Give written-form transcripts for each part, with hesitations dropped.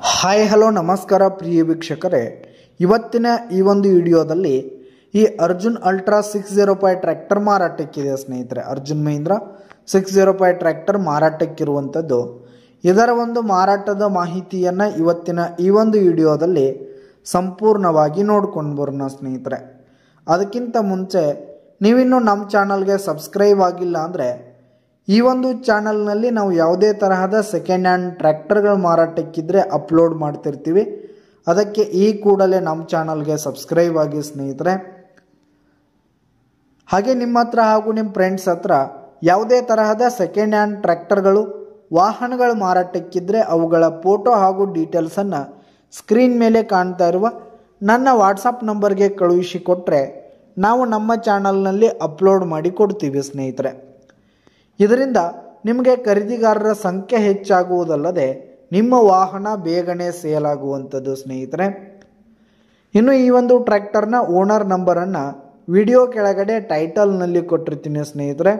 Hi hello ನಮಸ್ಕಾರ ಪ್ರಿಯ ವೀಕ್ಷಕರೇ, ಇವತ್ತಿನ ಈ ಒಂದು ವಿಡಿಯೋದಲ್ಲಿ ಈ ಅರ್ಜುನ್ ಅಲ್ಟ್ರಾ 605 ಟ್ರ್ಯಾಕ್ಟರ್ ಮಾರಾಟಕ್ಕಿದೆ ಸ್ನೇಹಿತರೆ. ಅರ್ಜುನ್ ಮಹೀಂದ್ರ 605 ಟ್ರ್ಯಾಕ್ಟರ್ ಮಾರಾಟಕ್ಕಿರುವಂಥದ್ದು. ಇದರ ಒಂದು ಮಾರಾಟದ ಮಾಹಿತಿಯನ್ನು ಇವತ್ತಿನ ಈ ಒಂದು ವಿಡಿಯೋದಲ್ಲಿ ಸಂಪೂರ್ಣವಾಗಿ ನೋಡ್ಕೊಂಡು ಬರೋಣ ಸ್ನೇಹಿತರೆ. ಅದಕ್ಕಿಂತ ಮುಂಚೆ ನೀವಿನ್ನೂ ನಮ್ಮ ಚಾನಲ್ಗೆ ಸಬ್ಸ್ಕ್ರೈಬ್ ಆಗಿಲ್ಲ ಅಂದರೆ ಈ ಒಂದು ಚಾನಲ್ನಲ್ಲಿ ನಾವು ಯಾವುದೇ ತರಹದ ಸೆಕೆಂಡ್ ಹ್ಯಾಂಡ್ ಟ್ರ್ಯಾಕ್ಟರ್ಗಳು ಮಾರಾಟಕ್ಕಿದ್ರೆ ಅಪ್ಲೋಡ್ ಮಾಡ್ತಿರ್ತೀವಿ. ಅದಕ್ಕೆ ಈ ಕೂಡಲೇ ನಮ್ಮ ಚಾನಲ್ಗೆ ಸಬ್ಸ್ಕ್ರೈಬ್ ಆಗಿ ಸ್ನೇಹಿತರೆ. ಹಾಗೆ ನಿಮ್ಮ ಹತ್ರ ಹಾಗೂ ನಿಮ್ಮ ಫ್ರೆಂಡ್ಸ್ ಹತ್ರ ಯಾವುದೇ ತರಹದ ಸೆಕೆಂಡ್ ಹ್ಯಾಂಡ್ ಟ್ರ್ಯಾಕ್ಟರ್ಗಳು ವಾಹನಗಳು ಮಾರಾಟಕ್ಕಿದ್ರೆ ಅವುಗಳ ಫೋಟೋ ಹಾಗೂ ಡೀಟೇಲ್ಸನ್ನು ಸ್ಕ್ರೀನ್ ಮೇಲೆ ಕಾಣ್ತಾ ಇರುವ ನನ್ನ ವಾಟ್ಸಪ್ ನಂಬರ್ಗೆ ಕಳುಹಿಸಿಕೊಟ್ರೆ ನಾವು ನಮ್ಮ ಚಾನಲ್ನಲ್ಲಿ ಅಪ್ಲೋಡ್ ಮಾಡಿ ಕೊಡ್ತೀವಿ ಸ್ನೇಹಿತರೆ. ಇದರಿಂದ ನಿಮಗೆ ಖರೀದಿಗಾರರ ಸಂಖ್ಯೆ ಹೆಚ್ಚಾಗುವುದಲ್ಲದೆ ನಿಮ್ಮ ವಾಹನ ಬೇಗನೆ ಸೇಲ್ ಆಗುವಂಥದ್ದು ಸ್ನೇಹಿತರೆ. ಇನ್ನು ಈ ಒಂದು ಟ್ರ್ಯಾಕ್ಟರ್ನ ಓನರ್ ನಂಬರನ್ನು ವಿಡಿಯೋ ಕೆಳಗಡೆ ಟೈಟಲ್ನಲ್ಲಿ ಕೊಟ್ಟಿರ್ತೀನಿ ಸ್ನೇಹಿತರೆ.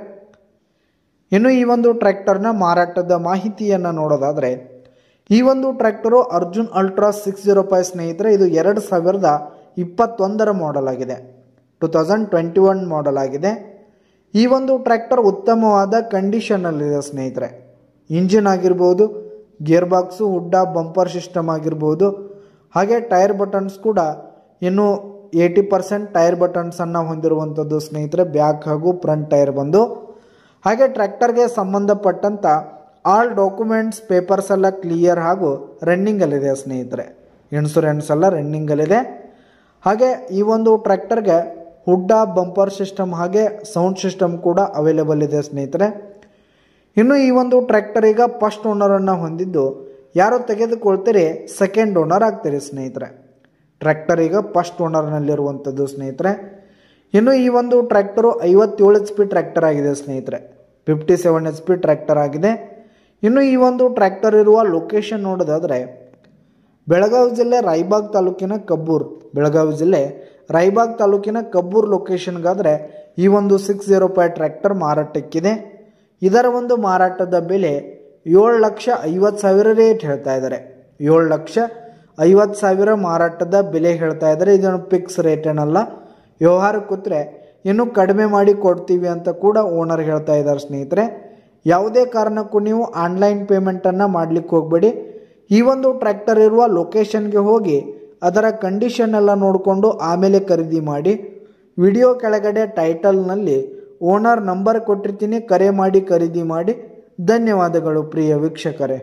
ಇನ್ನು ಈ ಒಂದು ಟ್ರ್ಯಾಕ್ಟರ್ನ ಮಾರಾಟದ ಮಾಹಿತಿಯನ್ನು ನೋಡೋದಾದರೆ ಈ ಒಂದು ಟ್ರ್ಯಾಕ್ಟರು ಅರ್ಜುನ್ ಅಲ್ಟ್ರಾ 605 ಸ್ನೇಹಿತರೆ. ಇದು 2021 ಮಾಡೆಲ್ ಆಗಿದೆ, 2021 ಮಾಡೆಲ್ ಆಗಿದೆ. ಈ ಒಂದು ಟ್ರ್ಯಾಕ್ಟರ್ ಉತ್ತಮವಾದ ಕಂಡೀಷನಲ್ಲಿದೆ ಸ್ನೇಹಿತರೆ. ಇಂಜಿನ್ ಆಗಿರ್ಬೋದು, ಗೇರ್ ಬಾಕ್ಸು, ಹುಡ್ಡ, ಬಂಪರ್ ಸಿಸ್ಟಮ್ ಆಗಿರ್ಬೋದು, ಹಾಗೆ ಟೈರ್ ಬಟನ್ಸ್ ಕೂಡ ಇನ್ನು 80% ಟೈರ್ ಬಟನ್ಸನ್ನು ಹೊಂದಿರುವಂಥದ್ದು ಸ್ನೇಹಿತರೆ. ಬ್ಯಾಕ್ ಹಾಗೂ ಫ್ರಂಟ್ ಟೈರ್ ಬಂದು, ಹಾಗೆ ಟ್ರ್ಯಾಕ್ಟರ್ಗೆ ಸಂಬಂಧಪಟ್ಟಂಥ ಆಲ್ ಡಾಕ್ಯುಮೆಂಟ್ಸ್ ಪೇಪರ್ಸ್ ಎಲ್ಲ ಕ್ಲಿಯರ್ ಹಾಗೂ ರನ್ನಿಂಗಲ್ಲಿದೆ ಸ್ನೇಹಿತರೆ. ಇನ್ಶೂರೆನ್ಸ್ ಎಲ್ಲ ರನ್ನಿಂಗಲ್ಲಿದೆ. ಹಾಗೆ ಈ ಒಂದು ಟ್ರ್ಯಾಕ್ಟರ್ಗೆ ಹುಡ್ಡ, ಬಂಪರ್ ಸಿಸ್ಟಮ್ ಹಾಗೆ ಸೌಂಡ್ ಸಿಸ್ಟಮ್ ಕೂಡ ಅವೈಲೇಬಲ್ ಇದೆ ಸ್ನೇಹಿತರೆ. ಇನ್ನು ಈ ಒಂದು ಟ್ರ್ಯಾಕ್ಟರ್ ಈಗ ಫಸ್ಟ್ ಓನರನ್ನು ಹೊಂದಿದ್ದು, ಯಾರು ತೆಗೆದುಕೊಳ್ತೀರಿ ಸೆಕೆಂಡ್ ಓನರ್ ಆಗ್ತೀರಿ ಸ್ನೇಹಿತರೆ. ಟ್ರ್ಯಾಕ್ಟರ್ ಈಗ ಫಸ್ಟ್ ಓನರ್ನಲ್ಲಿರುವಂಥದ್ದು ಸ್ನೇಹಿತರೆ. ಇನ್ನು ಈ ಒಂದು ಟ್ರ್ಯಾಕ್ಟರು 57 HP ಟ್ರ್ಯಾಕ್ಟರ್ ಆಗಿದೆ ಸ್ನೇಹಿತರೆ. 57 HP ಟ್ರ್ಯಾಕ್ಟರ್ ಆಗಿದೆ. ಇನ್ನು ಈ ಒಂದು ಟ್ರ್ಯಾಕ್ಟರ್ ಇರುವ ಲೊಕೇಶನ್ ನೋಡೋದಾದರೆ ಬೆಳಗಾವಿ ಜಿಲ್ಲೆ ರಾಯಬಾಗ್ ತಾಲೂಕಿನ ಕಬ್ಬೂರ್, ಬೆಳಗಾವಿ ಜಿಲ್ಲೆ ರಾಯಬಾಗ್ ತಾಲೂಕಿನ ಕಬ್ಬೂರ್ ಲೊಕೇಶನ್ಗಾದರೆ ಈ ಒಂದು 605 ಟ್ರ್ಯಾಕ್ಟರ್ ಮಾರಾಟಕ್ಕಿದೆ. ಇದರ ಒಂದು ಮಾರಾಟದ ಬೆಲೆ 7,50,000 ರೇಟ್ ಹೇಳ್ತಾ ಇದ್ದಾರೆ. 7,50,000 ಮಾರಾಟದ ಬೆಲೆ ಹೇಳ್ತಾ ಇದ್ದಾರೆ. ಇದನ್ನು ಫಿಕ್ಸ್ ರೇಟ್ ಏನಲ್ಲ, ವ್ಯವಹಾರ ಕೂತ್ರೆ ಇನ್ನೂ ಕಡಿಮೆ ಮಾಡಿ ಕೊಡ್ತೀವಿ ಅಂತ ಕೂಡ ಓನರ್ ಹೇಳ್ತಾ ಇದ್ದಾರೆ ಸ್ನೇಹಿತರೆ. ಯಾವುದೇ ಕಾರಣಕ್ಕೂ ನೀವು ಆನ್ಲೈನ್ ಪೇಮೆಂಟನ್ನು ಮಾಡಲಿಕ್ಕೆ ಹೋಗಬೇಡಿ. ಈ ಒಂದು ಟ್ರ್ಯಾಕ್ಟರ್ ಇರುವ ಲೊಕೇಶನ್ಗೆ ಹೋಗಿ ಅದರ ಕಂಡೀಷನ್ ಎಲ್ಲ ನೋಡಿಕೊಂಡು ಆಮೇಲೆ ಖರೀದಿ ಮಾಡಿ. ವಿಡಿಯೋ ಕೆಳಗಡೆ ಟೈಟಲ್ನಲ್ಲಿ ಓನರ್ ನಂಬರ್ ಕೊಟ್ಟಿರ್ತೀನಿ, ಕರೆ ಮಾಡಿ ಖರೀದಿ ಮಾಡಿ. ಧನ್ಯವಾದಗಳು ಪ್ರಿಯ ವೀಕ್ಷಕರೇ.